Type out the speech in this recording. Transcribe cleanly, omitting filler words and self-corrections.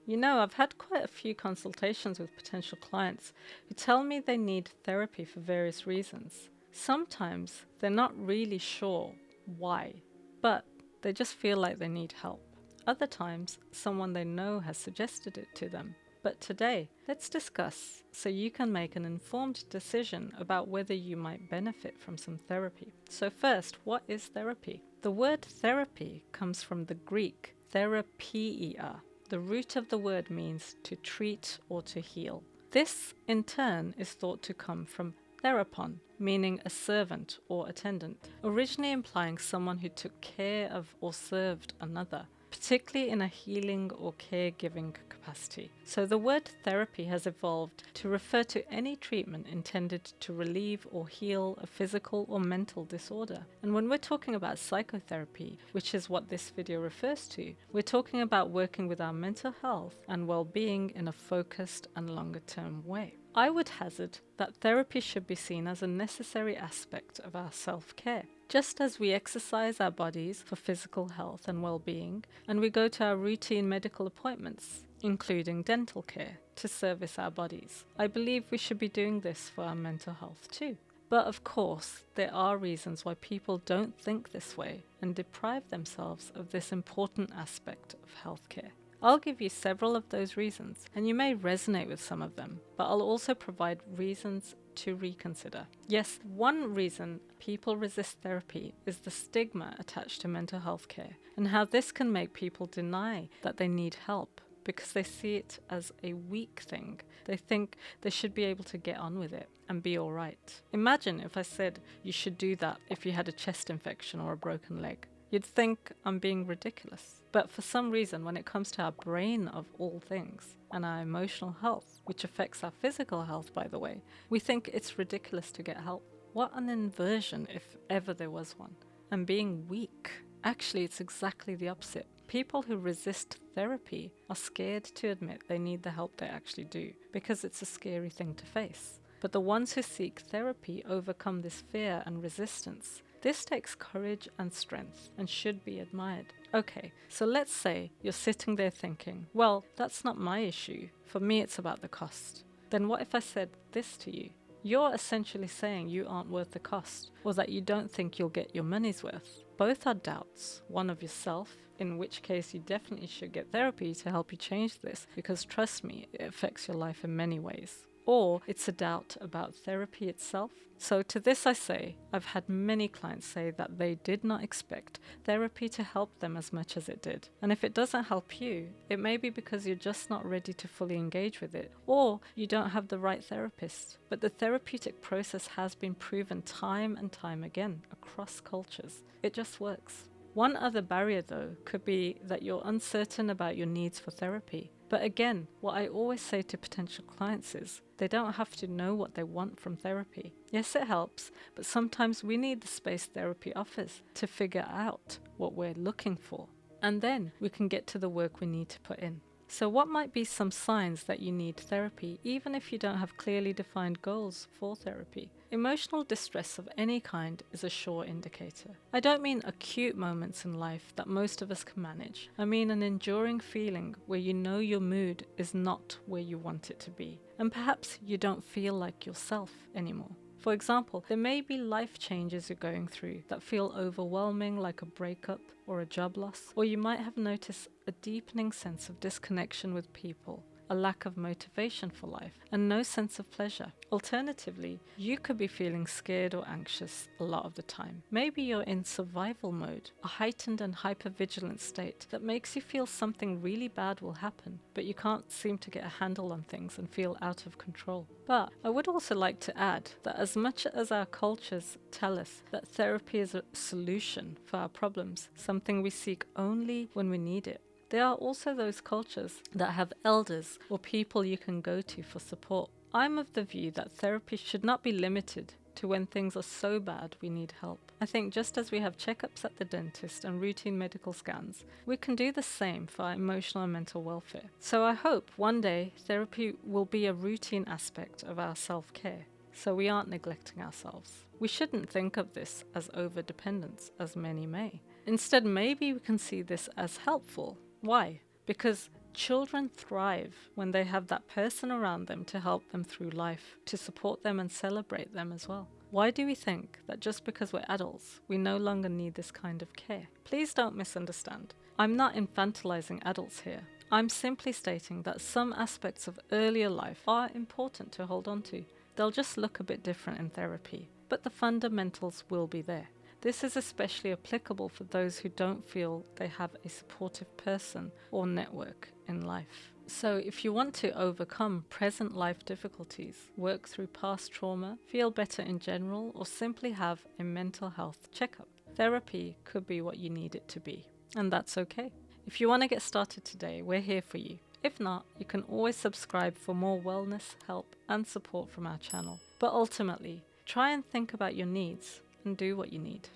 You know, I've had quite a few consultations with potential clients who tell me they need therapy for various reasons. Sometimes they're not really sure why, but they just feel like they need help. Other times, someone they know has suggested it to them. But today, let's discuss so you can make an informed decision about whether you might benefit from some therapy. So first, what is therapy? The word therapy comes from the Greek therapeia. The root of the word means to treat or to heal. This, in turn, is thought to come from therapon, meaning a servant or attendant, originally implying someone who took care of or served another, particularly in a healing or caregiving capacity. So the word therapy has evolved to refer to any treatment intended to relieve or heal a physical or mental disorder. And when we're talking about psychotherapy, which is what this video refers to, we're talking about working with our mental health and well-being in a focused and longer-term way. I would hazard that therapy should be seen as a necessary aspect of our self-care. Just as we exercise our bodies for physical health and well-being, and we go to our routine medical appointments, including dental care, to service our bodies, I believe we should be doing this for our mental health too. But of course, there are reasons why people don't think this way and deprive themselves of this important aspect of healthcare. I'll give you several of those reasons, and you may resonate with some of them, but I'll also provide reasons to reconsider. Yes, one reason people resist therapy is the stigma attached to mental health care, and how this can make people deny that they need help because they see it as a weak thing. They think they should be able to get on with it and be alright. Imagine if I said you should do that if you had a chest infection or a broken leg. You'd think I'm being ridiculous. But for some reason, when it comes to our brain of all things, and our emotional health, which affects our physical health, by the way, we think it's ridiculous to get help. What an inversion, if ever there was one. And being weak. Actually, it's exactly the opposite. People who resist therapy are scared to admit they need the help they actually do, because it's a scary thing to face. But the ones who seek therapy overcome this fear and resistance. This takes courage and strength and should be admired. Okay, so let's say you're sitting there thinking, well, that's not my issue. For me, it's about the cost. Then what if I said this to you? You're essentially saying you aren't worth the cost, or that you don't think you'll get your money's worth. Both are doubts, one of yourself, in which case you definitely should get therapy to help you change this, because trust me, it affects your life in many ways. Or it's a doubt about therapy itself. So to this I say, I've had many clients say that they did not expect therapy to help them as much as it did. And if it doesn't help you, it may be because you're just not ready to fully engage with it, or you don't have the right therapist. But the therapeutic process has been proven time and time again across cultures. It just works. One other barrier though could be that you're uncertain about your needs for therapy. But again, what I always say to potential clients is, they don't have to know what they want from therapy. Yes, it helps, but sometimes we need the space therapy offers to figure out what we're looking for. And then we can get to the work we need to put in. So what might be some signs that you need therapy, even if you don't have clearly defined goals for therapy? Emotional distress of any kind is a sure indicator. I don't mean acute moments in life that most of us can manage. I mean an enduring feeling where you know your mood is not where you want it to be, and perhaps you don't feel like yourself anymore. For example, there may be life changes you're going through that feel overwhelming, like a breakup or a job loss, or you might have noticed a deepening sense of disconnection with people, a lack of motivation for life, and no sense of pleasure. Alternatively, you could be feeling scared or anxious a lot of the time. Maybe you're in survival mode, a heightened and hypervigilant state that makes you feel something really bad will happen, but you can't seem to get a handle on things and feel out of control. But I would also like to add that as much as our cultures tell us that therapy is a solution for our problems, something we seek only when we need it, there are also those cultures that have elders or people you can go to for support. I'm of the view that therapy should not be limited to when things are so bad we need help. I think just as we have checkups at the dentist and routine medical scans, we can do the same for our emotional and mental welfare. So I hope one day therapy will be a routine aspect of our self-care, so we aren't neglecting ourselves. We shouldn't think of this as over-dependence, as many may. Instead, maybe we can see this as helpful. Why? Because Children thrive when they have that person around them to help them through life, to support them and celebrate them as well. Why do we think that just because we're adults, we no longer need this kind of care? Please don't misunderstand. I'm not infantilizing adults here. I'm simply stating that some aspects of earlier life are important to hold on to. They'll just look a bit different in therapy, but the fundamentals will be there. This is especially applicable for those who don't feel they have a supportive person or network in life. So if you want to overcome present life difficulties, work through past trauma, feel better in general, or simply have a mental health checkup, therapy could be what you need it to be. And that's okay. If you want to get started today, we're here for you. If not, you can always subscribe for more wellness, help, and support from our channel. But ultimately, try and think about your needs and do what you need.